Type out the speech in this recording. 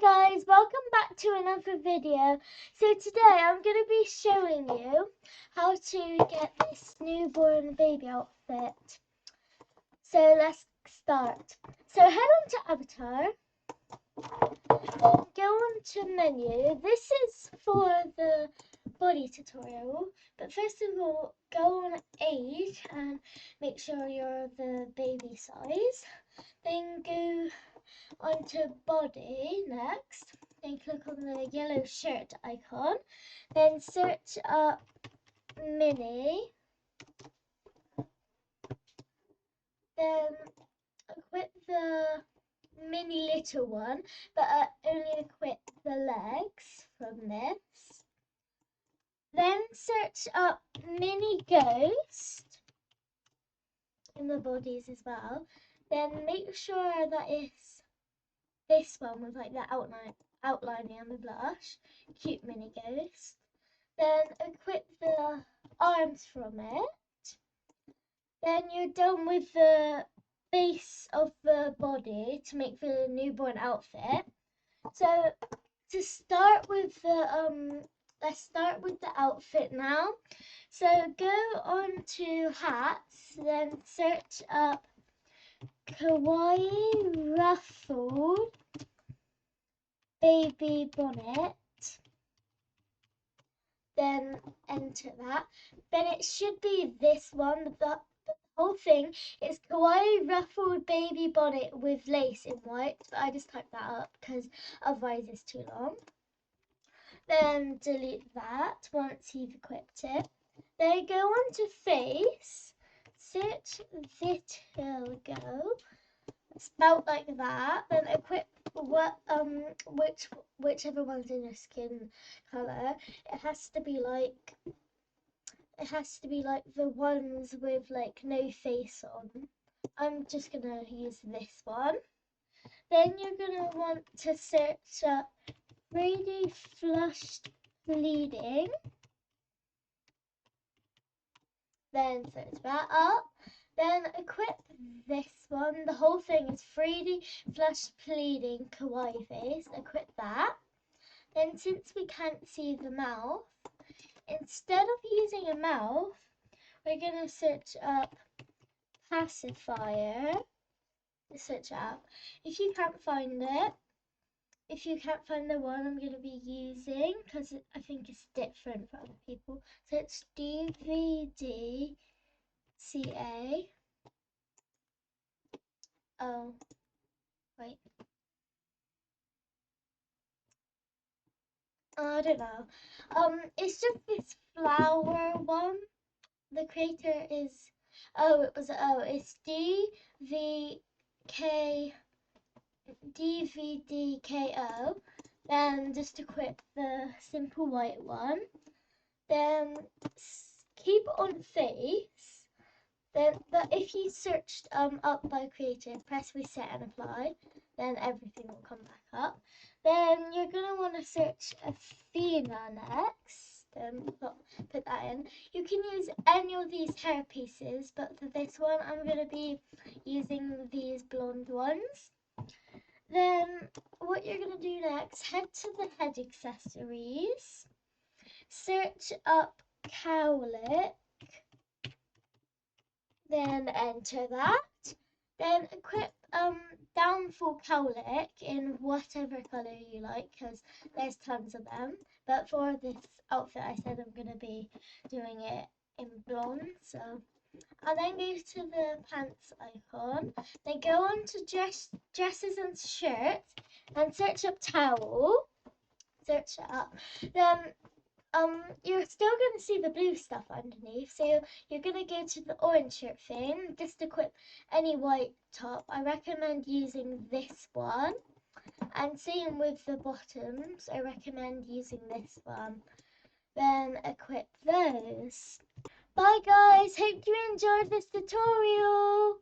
guys, welcome back to another video. So today I'm going to be showing you how to get this newborn baby outfit. So let's start. So head on to Avatar, go on to menu. This is for the body tutorial, but first of all go on age and make sure you're the baby size. Then go onto body next, then click on the yellow shirt icon, then search up mini, then equip the mini little one, but only equip the legs from this. Then search up mini ghost in the bodies as well, then make sure that it's this one with like the outlining and the blush, cute mini ghost. Then equip the arms from it. Then you're done with the base of the body to make the newborn outfit. So to start with the let's start with the outfit now. So go on to hats, then search up kawaii ruffled baby bonnet, then enter that. Then it should be this one. The whole thing is kawaii ruffled baby bonnet with lace in white, but I just typed that up because otherwise it's too long. Then delete that once you've equipped it. Then go on to face, search vitiligo, spelt like that, then equip whichever one's in your skin color. It has to be like the ones with like no face on. I'm just gonna use this one. Then you're gonna want to search up 3D flushed bleeding, then search that up. Then equip this one. The whole thing is 3D flush pleading kawaii face. Equip that. Then since we can't see the mouth, instead of using a mouth, we're going to search up pacifier. Search up. If you can't find it, if you can't find the one I'm going to be using, because I think it's different for other people, search DVD CA. Oh, wait. I don't know. It's just this flower one. The creator is, it's DVDKO. Then just equip the simple white one. Then keep on face. Then, but if you searched up by creator, press reset and apply, then everything will come back up. Then you're gonna want to search Athena next. Then put that in. You can use any of these hair pieces, but for this one, I'm gonna be using these blonde ones. Then what you're gonna do next? Head to the head accessories. Search up cowlick. Then enter that. Then equip downfall cowlick in whatever colour you like, because there's tons of them. But for this outfit, I said I'm going to be doing it in blonde. So I'll then go to the pants icon. Then go on to dresses and shirts and search up towel. Search it up. Then you're still going to see the blue stuff underneath, so you're going to go to the orange shirt thing, just equip any white top. I recommend using this one, and same with the bottoms, I recommend using this one. Then equip those. Bye guys, hope you enjoyed this tutorial.